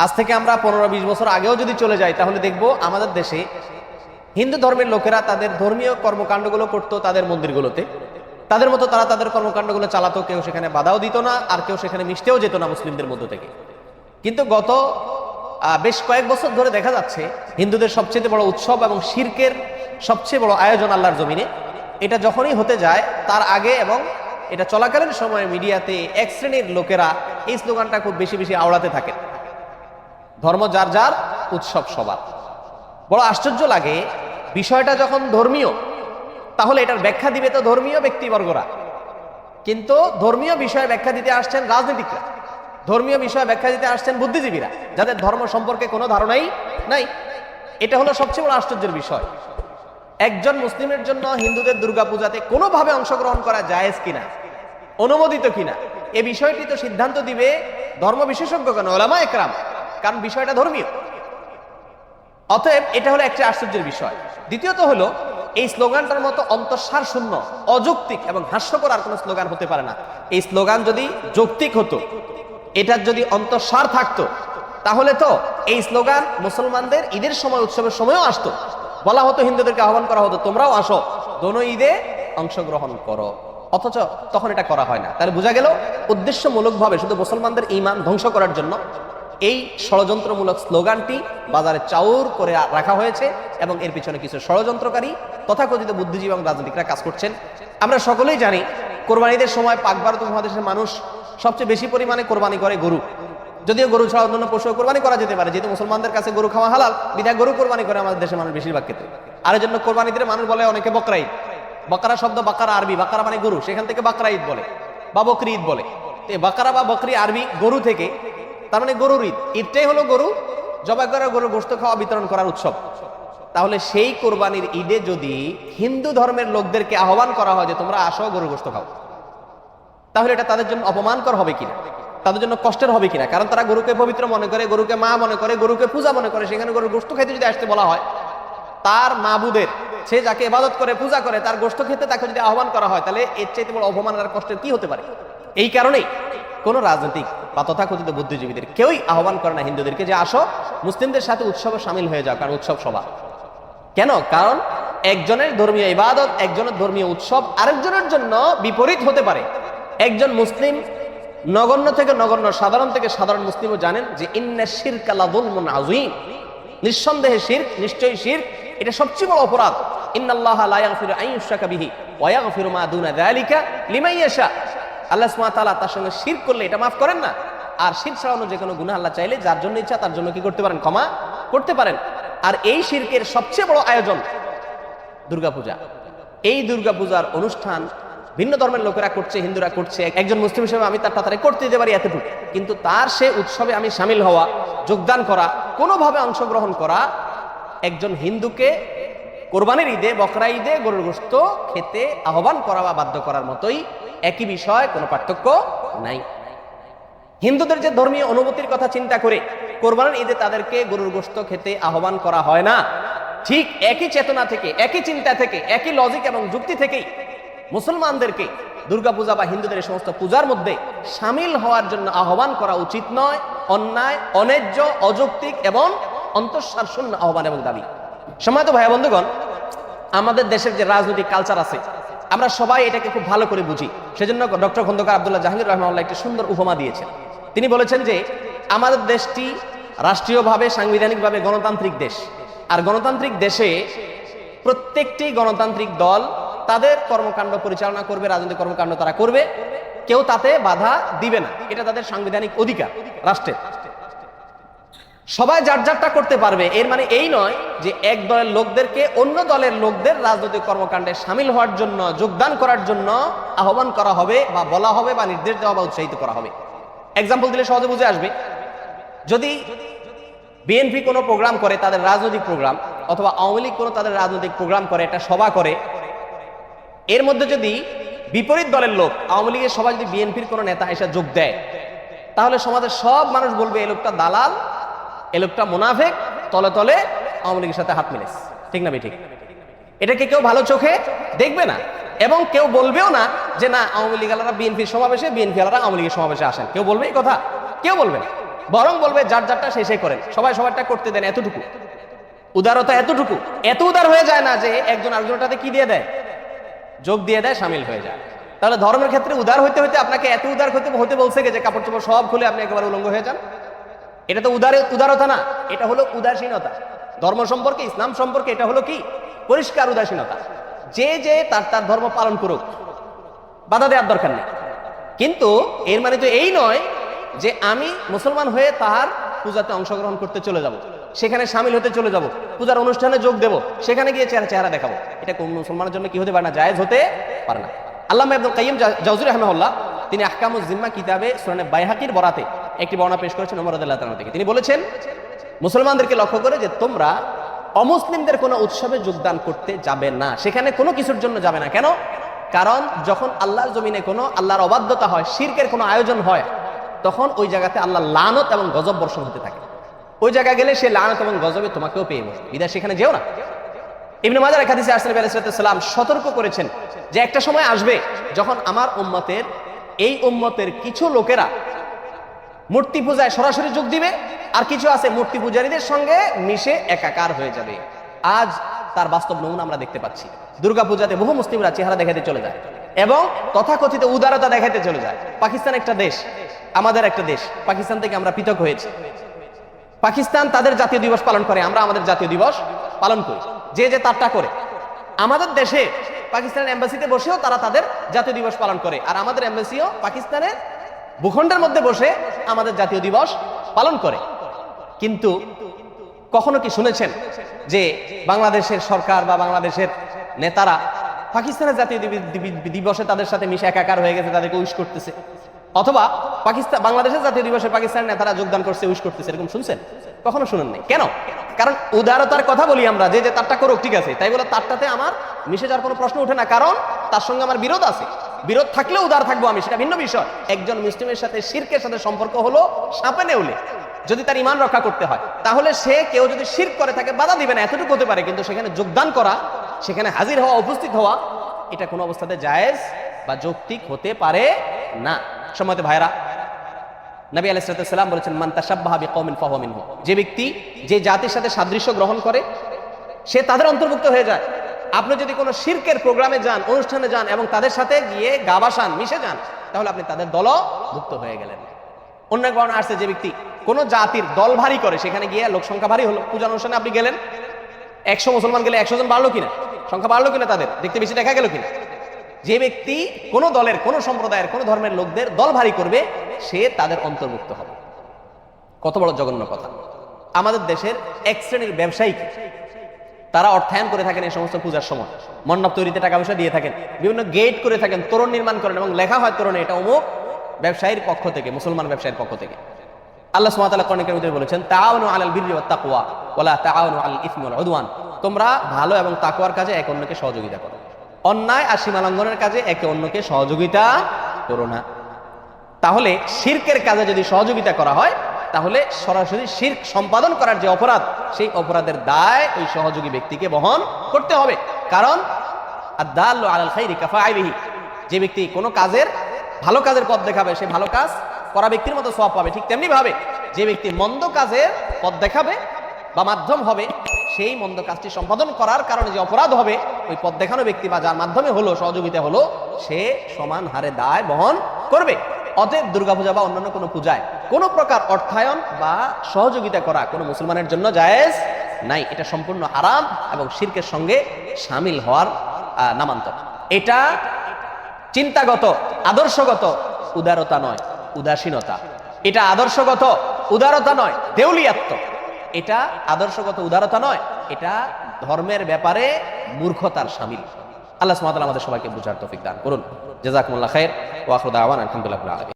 আজ থেকে আমরা 15-20 বছর আগেও যদি চলে যাই তাহলে দেখব আমাদের দেশে হিন্দু ধর্মের লোকেরা তাদের ধর্মীয় কর্মকাণ্ডগুলো করতো তাদের মন্দিরগুলোতে, তাদের মতো তারা তাদের কর্মকাণ্ডগুলো চালাতো, কেউ সেখানে বাধাও দিত না আর কেউ সেখানে মিশতেও যেত না মুসলিমদের মধ্য থেকে। কিন্তু গত বেশ কয়েক বছর ধরে দেখা যাচ্ছে হিন্দুদের সবচেয়ে বড় উৎসব এবং শিরকের সবচেয়ে বড় আয়োজন আল্লাহর জমিনে, এটা যখনই হতে যায় তার আগে এবং এটা চলাকালীন সময়ে মিডিয়াতে এক শ্রেণীর লোকেরা এই স্লোগানটা খুব বেশি বেশি আওড়াতে থাকে, ধর্ম যার যার, উৎসব সবার। বড় আশ্চর্য লাগে, বিষয়টা যখন ধর্মীয় তাহলে এটার ব্যাখ্যা দিবে তো ধর্মীয় ব্যক্তিবর্গরা, কিন্তু ধর্মীয় বিষয়ে ব্যাখ্যা দিতে আসছেন রাজনীতিকরা, ধর্মীয় বিষয়ে ব্যাখ্যা দিতে আসছেন বুদ্ধিজীবীরা, যাদের ধর্ম সম্পর্কে কোনো ধারণাই নাই। এটা হলো সবচেয়ে বড় আশ্চর্যের বিষয়। একজন মুসলিমের জন্য হিন্দুদের দুর্গাপূজাতে কোনোভাবে অংশগ্রহণ করা জায়েজ কিনা, অনুমোদিত কিনা, এ বিষয়টি তো সিদ্ধান্ত দিবে ধর্ম বিশেষজ্ঞ কেন, ওলামা একরাম, কারণ বিষয়টা ধর্মীয়। অতএব এটা হলো একটা আশ্চর্যের বিষয়। দ্বিতীয়ত হলো এই স্লোগানটার মতো অন্তঃসার শূন্য, অযৌক্তিক এবং হাস্যকর আর কোনো স্লোগান হতে পারে না। এই স্লোগান যদি যৌক্তিক হতো, এটার যদি অন্তঃসার থাকতো, তাহলে তো এই স্লোগান মুসলমানদের ঈদের সময়, উৎসবের সময়ও আসতো। বলা হতো, হিন্দুদেরকে আহ্বান করা হতো, তোমরাও আসো, দোনো ঈদে অংশগ্রহণ করো। অথচ তখন এটা করা হয় না। তাহলে বোঝা গেল উদ্দেশ্যমূলকভাবে শুধু মুসলমানদের ঈমান ধ্বংস করার জন্য এই ষড়যন্ত্রমূলক স্লোগানটি বাজারে চাউর করে রাখা হয়েছে এবং এর পিছনে কিছু ষড়যন্ত্রকারী তথাকথিত বুদ্ধিজীবী এবং রাজনীতিকরা কাজ করছেন। আমরা সকলেই জানি কোরবানিদের সময় পাক ভারত উপমহাদেশের মানুষ সবচেয়ে বেশি পরিমাণে কোরবানি করে গরু, যদিও গরু ছাড়া অন্যান্য পশু কোরবানি করা যেতে পারে, যেহেতু মুসলমানদের কাছে গরু খাওয়া হালাল, বিধায় গরু কোরবানি করে আমাদের দেশের মানুষ বেশিরভাগ ক্ষেত্রে। আর এই জন্য কোরবানিতে মানুষ বলে অনেকে বকরা ঈদ, বাকারা শব্দ বাকারা আরবি, বাকারা মানে গরু, সেখান থেকে বাকরা ঈদ বলে বা বকরি ঈদ বলে। বাকারা বা বকরি আরবি গরু থেকে, তার মানে গরুর ঈদ, ঈদটাই হলো গরু জবাই করা, গরুর গোশত খাওয়া, বিতরণ করার উৎসব। তাহলে সেই কোরবানির ঈদে যদি হিন্দু ধর্মের লোকদেরকে আহ্বান করা হয় যে তোমরা আসো গরুর গোশত খাও, তাহলে এটা তাদের জন্য অপমানকর হবে কিনা, তাদের জন্য কষ্টের হবে কিনা? কারণ তারা গরুকে পবিত্র মনে করে, গরুকে মা মনে করে, গরুকে পূজা মনে করে। সেখানে গরুর গোশত খেতে যদি আসতে বলা হয়, তার মাবুদের, সে যাকে ইবাদত করে, পূজা করে, তার গোশত খেতে তাকে যদি আহ্বান করা হয়, তাহলে এর চাইতে বড় অপমান আর কষ্টের কি হতে পারে? এই কারণেই কোন রাজনৈতিক বা তথাকথিত বুদ্ধিজীবীদের কেউই আহ্বান করে না হিন্দুদেরকে যে আসো মুসলিমদের সাথে উৎসবে সামিল হয়ে যাও, কারণ উৎসব সভা। কেন? কারণ একজনের ধর্মীয় ইবাদত, একজনের ধর্মীয় উৎসব আরেকজনের জন্য বিপরীত হতে পারে। একজন মুসলিম নগণ্য থেকে নগণ্য, সাধারণ থেকে সাধারণ মুসলিমও জানেন যে ইন্না শিরকা লাযুলমুন আযীম, নিঃসন্দেহে শিরক, নিশ্চয়ই শিরক, এটা সবচেয়ে বড় অপরাধ। ইন্নাল্লাহা লা ইয়াগফিরু আন ইউশরাকা বিহি ওয়া ইয়াগফিরু মা দুনা যালিকা লিমান ইয়াশা। আল্লাহ সুবহানাহু ওয়া তাআলা তার সঙ্গে শিরক করলে এটা মাফ করেন না, আর শিরক ছাড়ানো যে কোনো গুনাহ আল্লাহ চাইলে যার জন্য ইচ্ছা তার জন্য কি করতে পারেন? ক্ষমা করতে পারেন। আর এই শিরকের সবচেয়ে বড় আয়োজন দুর্গাপূজা। এই দুর্গাপূজার অনুষ্ঠান ভিন্ন ধর্মের লোকেরা করছে, হিন্দুরা করছে, একজন মুসলিম হিসেবে আমি তার তাড়াতাড়ি করতে দিতে পারি এতটুকু, কিন্তু তার সে উৎসবে আমি সামিল হওয়া, যোগদান করা, কোনোভাবে অংশগ্রহণ করা, একজন হিন্দুকে কোরবানির ঈদে, বকরা ঈদে গরুর গোশত খেতে আহ্বান করা বা বাধ্য করার মতোই, একই বিষয়, কোনো পার্থক্য নাই। হিন্দুদের যে ধর্মীয় অনুভূতির কথা চিন্তা করে কোরবানির ঈদে তাদেরকে গরুর গোশত খেতে আহ্বান করা হয় না, ঠিক একই চেতনা থেকে, একই চিন্তা থেকে, একই লজিক এবং যুক্তি থেকেই মুসলমানদেরকে দুর্গাপূজা বা হিন্দুদের এই সমস্ত পূজার মধ্যে সামিল হওয়ার জন্য আহ্বান করা উচিত নয়, অন্যায়, অন্যায্য, অযৌক্তিক এবং অন্তঃসার শূন্য আহ্বান এবং দাবি। সম্মানিত ভাই বন্ধুগণ, আমাদের দেশের যে রাজনৈতিক কালচার আছে আমরা সবাই এটাকে খুব ভালো করে বুঝি। সেজন্য ডক্টর খন্দকার আব্দুল্লাহ জাহাঙ্গীর রাহমাহুল্লাহ একটি সুন্দর উপমা দিয়েছেন। তিনি বলেছেন যে আমাদের দেশটি রাষ্ট্রীয়ভাবে, সাংবিধানিকভাবে গণতান্ত্রিক দেশ, আর গণতান্ত্রিক দেশে প্রত্যেকটি গণতান্ত্রিক দল তাদের কর্মকাণ্ড পরিচালনা করবে, রাজনৈতিক কর্মকাণ্ড তারা করবে, কেউ তাতে বাধা দিবে না, এটা তাদের সাংবিধানিক অধিকার রাষ্ট্রের। সবাই যার যারটা করতে পারবে, এর মানে এই নয় যে এক দলের লোকদেরকে অন্য দলের লোকদের রাজনৈতিক কর্মকাণ্ডে সামিল হওয়ার জন্য, যোগদান করার জন্য আহ্বান করা হবে বা বলা হবে বা নির্দেশ দেওয়া বা উৎসাহিত করা হবে। এক্সাম্পল দিলে সহজে বুঝে আসবে। যদি বিএনপি কোনো প্রোগ্রাম করে, তাদের রাজনৈতিক প্রোগ্রাম, অথবা আওয়ামী লীগ কোনো তাদের রাজনৈতিক প্রোগ্রাম করে, একটা সভা করে, এর মধ্যে যদি বিপরীত দলের লোক, আওয়ামী লীগের সভা যদি বিএনপির কোনো নেতা এসে যোগ দেয়, তাহলে সমাজের সব মানুষ বলবে এই লোকটা দালাল, এই লোকটা মুনাফিক, তলে তলে আওয়ামী লীগের সাথে হাত মিলেছে। ঠিক না ঠিক? এটাকে কেউ ভালো চোখে দেখবে না, এবং কেউ বলবেও না যে না আওয়ামী লীগ আলারা বিএনপির সমাবেশে, বিএনপি আলারা আওয়ামী লীগের সমাবেশে আসেন। কেউ বলবে এই কথা? কেউ বলবে না। বরং বলবে যার যারটা শেষে করেন, সবাই সবারটা করতে দেন, এতটুকু উদারতা। এতটুকু এত উদার হয়ে যায় না যে একজন আরেকজনটাতে কি দিয়ে দেয়, যোগ দিয়ে দেয়, সামিল হয়ে যায়। তাহলে ধর্মের ক্ষেত্রে উদার হইতে হইতে আপনাকে এত উদার হতে বলছে যে কাপড় চোপড় সব খুলে আপনি একেবারে উলঙ্গ হয়ে যান? এটা তো উদারতা না, এটা হলো উদাসীনতা। ধর্ম সম্পর্কে, ইসলাম সম্পর্কে এটা হলো কি, পরিষ্কার উদাসীনতা। যে যে তার ধর্ম পালন করুক, বাধা দেওয়ার দরকার নেই। কিন্তু এর মানে তো এই নয় যে আমি মুসলমান হয়ে তার পূজাতে অংশগ্রহণ করতে চলে যাব, সেখানে সামিল হতে চলে যাব, পূজার অনুষ্ঠানে যোগ দেব, সেখানে গিয়ে চেহারা দেখাবো। এটা কোন মুসলমানের জন্য কি হতে পারে না, জায়েজ হতে পারে না। আল্লামা ইবনুল কাইয়্যিম জাওযী রাহিমাহুল্লাহ তিনি আহকামুজ জিম্মা কিতাবে সূরা বাইহাকির বরাতে একটি বর্ণনা পেশ করেছেন ওমর রাদিয়াল্লাহু তাআলা থেকে। তিনি বলেছেন, মুসলমানদেরকে লক্ষ্য করে যে তোমরা অমুসলিমদের কোনো উৎসবে যোগদান করতে যাবে না, সেখানে কোনো কিছুর জন্য যাবে না। কেন? কারণ যখন আল্লাহর জমিনে কোনো আল্লাহর অবাধ্যতা হয়, শিরকের কোনো আয়োজন হয়, তখন ওই জায়গাতে আল্লাহর লানত এবং গজব বর্ষণ হতে থাকে। ওই জায়গায় গেলে সে লানত এবং গজবে তোমাকেও পেয়ে বসবে, বিধায় সেখানে যেও না। ইবনে মাজার এক হাদিসে আসছে নবী আলাইহিস সালাম সতর্ক করেছেন যে একটা সময় আসবে যখন আমার এই উম্মতের কিছু লোকেরা মূর্তি পূজায় সরাসরি যোগ দিবে, আর কিছু আছে মূর্তি পূজারীদের সঙ্গে মিশে একাকার হয়ে যাবে। আজ তার বাস্তব নমুনা আমরা দেখতে পাচ্ছি। দুর্গা পূজাতে বহু মুসলিমরা চেহারা দেখাতে চলে যায় এবং তথাকথিত উদারতা দেখাতে চলে যায়। পাকিস্তান একটা দেশ, আমাদের একটা দেশ, পাকিস্তান থেকে আমরা পৃথক হয়েছি। পাকিস্তান তাদের জাতীয় দিবস পালন করে, আমরা আমাদের জাতীয় দিবস পালন করি, যে যে তারটা করে। আমাদের দেশে পাকিস্তানের এম্বাসিতে বসেও তারা তাদের জাতীয় দিবস পালন করে, আর আমাদের এম্বাসিও পাকিস্তানের ভূখণ্ডের মধ্যে বসে আমাদের জাতীয় দিবস পালন করে। কিন্তু কখনো কি শুনেছেন যে বাংলাদেশের সরকার বা বাংলাদেশের নেতারা পাকিস্তানের জাতীয় দিবসে তাদের সাথে মিশে একাকার হয়ে গেছে, তাদেরকে উইশ করতেছে? অথবা বাংলাদেশের জাতীয় দিবসে পাকিস্তানের নেতারা যোগদান করছে, উইশ করতেছে, এরকম শুনছেন? কখনো শুনেন নাই। কেন? কারণ উদারতার কথা বলি আমরা, যে যে তারটা করুক, ঠিক আছে, তাই বলে তারটাতে আমার মিশে যাওয়ার কোনো প্রশ্ন ওঠে না, কারণ তার সঙ্গে আমার বিরোধ আছে। বিরোধ থাকলেও উদার থাকবো আমি, সেটা ভিন্ন বিষয়। একজন মুসলিমের সাথে শিরকের সাথে সম্পর্ক হলো সাপে নেউলে। যদি তার ঈমান রক্ষা করতে হয়, তাহলে সে কেউ যদি শিরক করে থাকে বাধা দিবে না, এতটুকু হতে পারে। কিন্তু সেখানে যোগদান করা, সেখানে হাজির হওয়া, উপস্থিত হওয়া, এটা কোনো অবস্থাতে জায়েজ বা যৌক্তিক হতে পারে না। সম্মানিত ভাইরা, নবী আলাইহিস সালাম বলেছেন, মান তাশাব্বাহা বিকওমিন ফাহুয়া মিনহুম। যে ব্যক্তি যে জাতির সাথে সাদৃশ্য গ্রহণ করে, সে তাদের অন্তর্ভুক্ত হয়ে যায়। আপনি যদি কোনো শিরকের প্রোগ্রামে যান, অনুষ্ঠানে যান এবং তাদের সাথে গিয়ে গা ভাসান, মিশে যান, তাহলে আপনি তাদের দলভুক্ত হয়ে গেলেন। অন্য এক বর্ণনা আসছে, যে ব্যক্তি কোনো জাতির দল ভারী করে, সেখানে গিয়ে লোক সংখ্যা ভারী হলো, পূজা অনুষ্ঠানে আপনি গেলেন, 100 মুসলমান গেলে 100 জন বাড়লো কিনা, সংখ্যা বাড়লো কিনা, তাদের দেখতে বেশি দেখা গেল কিনা? যে ব্যক্তি কোনো দলের, কোনো সম্প্রদায়ের, কোনো ধর্মের লোকদের দল ভারী করবে, সে তাদের অন্তর্ভুক্ত হবে। কত বড় জঘন্য কথা! আমাদের দেশের এক শ্রেণীর ব্যবসায়ী, তারা অর্থায়ন করে থাকেন এই সমস্ত পূজার সময়, মণ্ডপ তৈরিতে টাকা পয়সা দিয়ে থাকেন, বিভিন্ন গেট করে থাকেন, তোরণ নির্মাণ করেন এবং লেখা হয় তোরণে এটা অমুক ব্যবসায়ীর পক্ষ থেকে, মুসলমান ব্যবসায়ীর পক্ষ থেকে। আল্লাহ সুবহানাহু ওয়া তাআলা কোরআনে কারীমে বলেছেন, তাআওয়ানু আলাল বিররি ওয়াত তাকওয়া ওয়ালা তাআওয়ানু আলাল ইসমি ওয়াল উদওয়ান। তোমরা ভালো এবং তাকওয়ার কাজে একে অন্যকে সহযোগিতা করো, অন্যায় আর সীমা লঙ্ঘনের কাজে একে অন্যকে সহযোগিতা করো না। তাহলে শিরকের কাজে যদি সহযোগিতা করা হয়, তাহলে সরাসরি শিরক সম্পাদন করার যে অপরাধ, সেই অপরাধের দায় ওই সহযোগী ব্যক্তিকে বহন করতে হবে। কারণ আদ-দাল্লু আলাল খাইরি কাফাইলিহি, যে ব্যক্তি কোনো কাজের, ভালো কাজের পথ দেখাবে, সে ভালো কাজ করা ব্যক্তির মতো সওয়াব পাবে। ঠিক তেমনি ভাবে যে ব্যক্তি মন্দ কাজের পথ দেখাবে বা মাধ্যম হবে, সেই মন্দ কাজটি সম্পাদন করার কারণে যে অপরাধ হবে, ওই পথ দেখানো ব্যক্তি বা যার মাধ্যমে হলো, সহযোগিতা হলো, সে সমান হারে দায় বহন করবে। অতএব দুর্গাপূজা বা অন্যান্য কোনো পূজায় কোনো প্রকার অর্থায়ন বা সহযোগিতা করা কোনো মুসলমানের জন্য জায়েজ নাই। এটা সম্পূর্ণ হারাম এবং শিরকের সঙ্গে শামিল হওয়ার নামান্তর। এটা চিন্তাগত, আদর্শগত উদারতা নয়, উদাসীনতা। এটা আদর্শগত উদারতা নয়, দেউলিয়াত্ব। এটা আদর্শগত উদারতা নয়, এটা ধর্মের ব্যাপারে মূর্খতার শামিল। আল্লাহ সুবহানাহু ওয়া তাআলা আমাদের সবাইকে বুঝার তৌফিক দান করুন। জাযাকুমুল্লাহ খাইর ওয়া আখিরু দাওয়ানা আলহামদুলিল্লাহি রাব্বিল আলামিন।